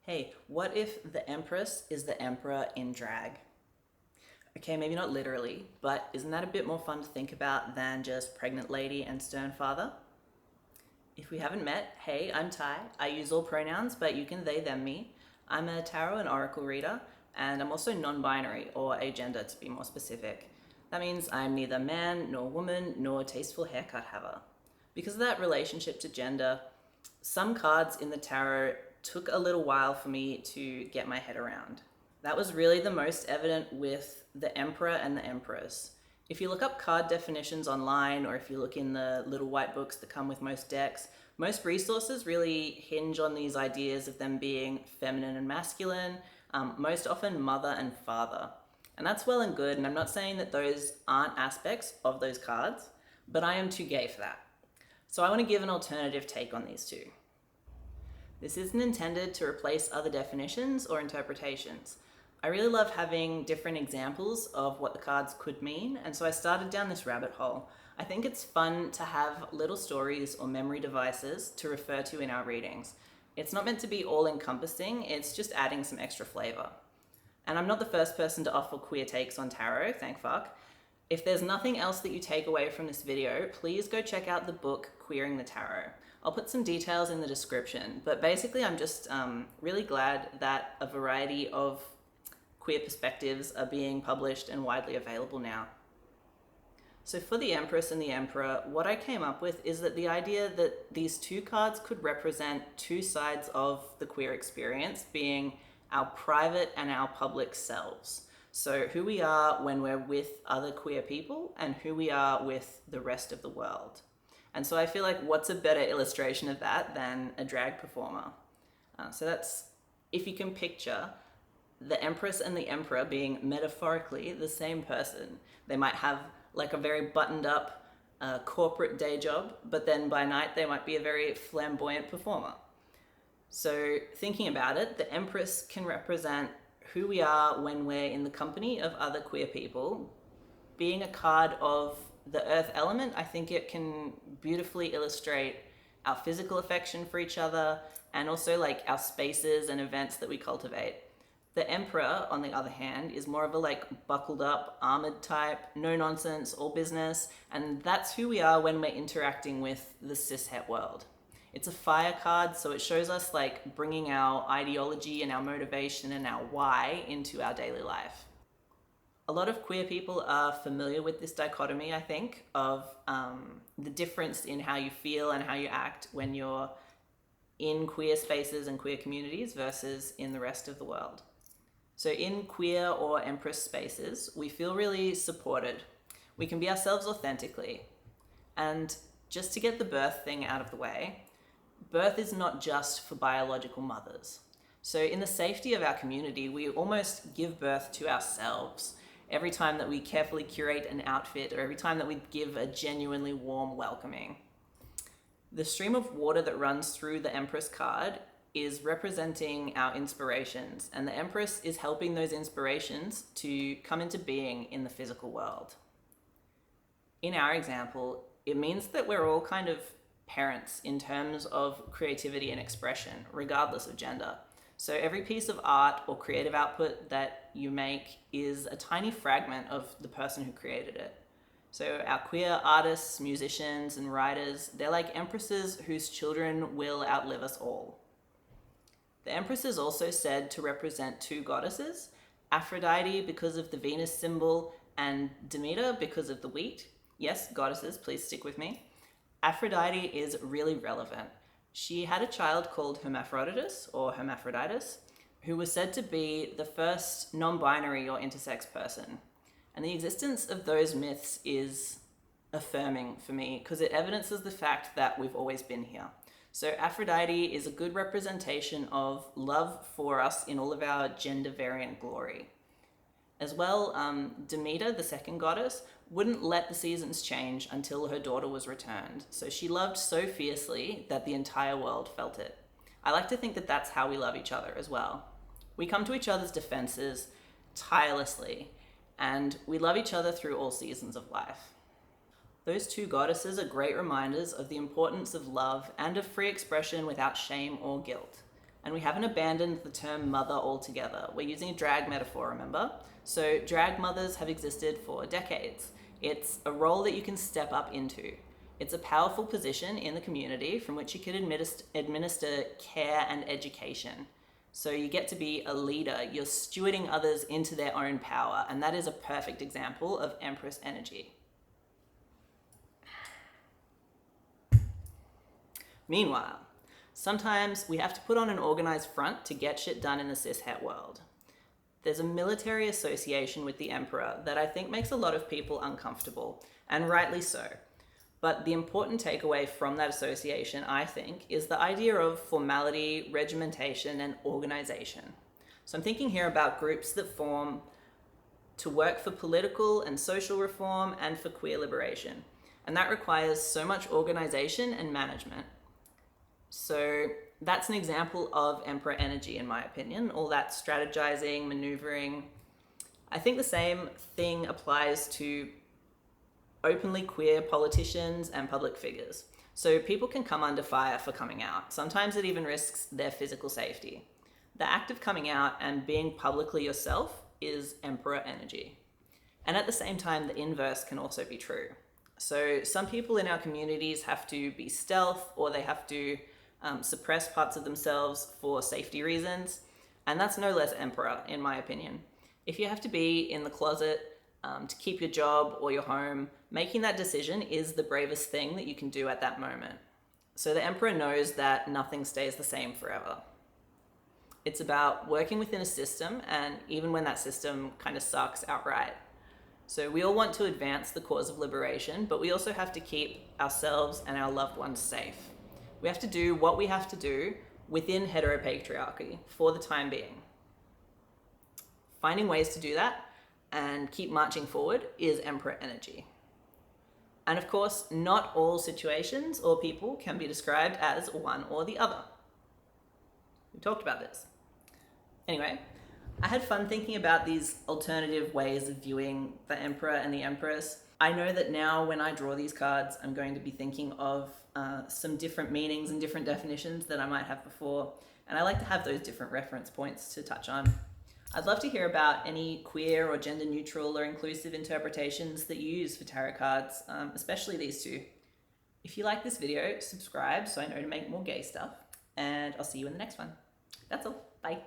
Hey, what if the Empress is the Emperor in drag? Okay, maybe not literally, but isn't that a bit more fun to think about than just pregnant lady and stern father? If we haven't met, hey, I'm Ty. I use all pronouns, but you can they, them, me. I'm a tarot and oracle reader, and I'm also non binary, or agender to be more specific. That means I'm neither man nor woman nor tasteful haircut haver. Because of that relationship to gender, some cards in the tarot took a little while for me to get my head around. That was really the most evident with the Emperor and the Empress. If you look up card definitions online, or if you look in the little white books that come with most decks, most resources really hinge on these ideas of them being feminine and masculine, most often mother and father. And that's well and good, and I'm not saying that those aren't aspects of those cards, but I am too gay for that. So I want to give an alternative take on these two. This isn't intended to replace other definitions or interpretations. I really love having different examples of what the cards could mean, and so I started down this rabbit hole. I think it's fun to have little stories or memory devices to refer to in our readings. It's not meant to be all encompassing, it's just adding some extra flavor. And I'm not the first person to offer queer takes on tarot, thank fuck. If there's nothing else that you take away from this video, please go check out the book Queering the Tarot. I'll put some details in the description, but basically I'm just really glad that a variety of queer perspectives are being published and widely available now. So for the Empress and the Emperor, what I came up with is that the idea that these two cards could represent two sides of the queer experience, being our private and our public selves. So who we are when we're with other queer people and who we are with the rest of the world. And so I feel like what's a better illustration of that than a drag performer? So that's, if you can picture the Empress and the Emperor being metaphorically the same person. They might have like a very buttoned up corporate day job, but then by night they might be a very flamboyant performer. So thinking about it, the Empress can represent who we are when we're in the company of other queer people. Being a card of the earth element, I think it can beautifully illustrate our physical affection for each other and also like our spaces and events that we cultivate. The Emperor, on the other hand, is more of a like buckled up, armored type, no nonsense, all business, and that's who we are when we're interacting with the cishet world. It's a fire card, so it shows us like bringing our ideology and our motivation and our why into our daily life. A lot of queer people are familiar with this dichotomy, I think, of the difference in how you feel and how you act when you're in queer spaces and queer communities versus in the rest of the world. So in queer or Empress spaces, we feel really supported. We can be ourselves authentically. And just to get the birth thing out of the way, birth is not just for biological mothers. So in the safety of our community, we almost give birth to ourselves every time that we carefully curate an outfit or every time that we give a genuinely warm welcoming. The stream of water that runs through the Empress card is representing our inspirations, and the Empress is helping those inspirations to come into being in the physical world. In our example, it means that we're all kind of parents in terms of creativity and expression, regardless of gender. So every piece of art or creative output that you make is a tiny fragment of the person who created it. So our queer artists, musicians, and writers, they're like empresses whose children will outlive us all. The Empress is also said to represent two goddesses, Aphrodite because of the Venus symbol and Demeter because of the wheat. Yes, goddesses, please stick with me. Aphrodite is really relevant. She had a child called Hermaphroditus, or Hermaphroditus, who was said to be the first non-binary or intersex person. And the existence of those myths is affirming for me because it evidences the fact that we've always been here. So Aphrodite is a good representation of love for us in all of our gender variant glory. As well, Demeter, the second goddess, wouldn't let the seasons change until her daughter was returned. So she loved so fiercely that the entire world felt it. I like to think that that's how we love each other as well. We come to each other's defenses tirelessly, and we love each other through all seasons of life. Those two goddesses are great reminders of the importance of love and of free expression without shame or guilt. And we haven't abandoned the term mother altogether. We're using a drag metaphor, remember? So drag mothers have existed for decades. It's a role that you can step up into. It's a powerful position in the community from which you can administer care and education. So you get to be a leader. You're stewarding others into their own power. And that is a perfect example of Empress energy. Meanwhile, sometimes we have to put on an organized front to get shit done in the cishet world. There's a military association with the Emperor that I think makes a lot of people uncomfortable, and rightly so. But the important takeaway from that association, I think, is the idea of formality, regimentation, and organization. So I'm thinking here about groups that form to work for political and social reform and for queer liberation. And that requires so much organization and management. So that's an example of Emperor energy, in my opinion, all that strategizing, maneuvering. I think the same thing applies to openly queer politicians and public figures. So people can come under fire for coming out. Sometimes it even risks their physical safety. The act of coming out and being publicly yourself is Emperor energy. And at the same time, the inverse can also be true. So some people in our communities have to be stealth, or they have to suppress parts of themselves for safety reasons. And that's no less Emperor, in my opinion. If you have to be in the closet to keep your job or your home, making that decision is the bravest thing that you can do at that moment. So the Emperor knows that nothing stays the same forever. It's about working within a system, and even when that system kind of sucks outright. So we all want to advance the cause of liberation, but we also have to keep ourselves and our loved ones safe. We have to do what we have to do within heteropatriarchy for the time being. Finding ways to do that and keep marching forward is Emperor energy. And of course, not all situations or people can be described as one or the other. We talked about this. Anyway, I had fun thinking about these alternative ways of viewing the Emperor and the Empress. I know that now when I draw these cards, I'm going to be thinking of some different meanings and different definitions that I might have before. And I like to have those different reference points to touch on. I'd love to hear about any queer or gender neutral or inclusive interpretations that you use for tarot cards, especially these two. If you like this video, subscribe so I know to make more gay stuff, and I'll see you in the next one. That's all. Bye.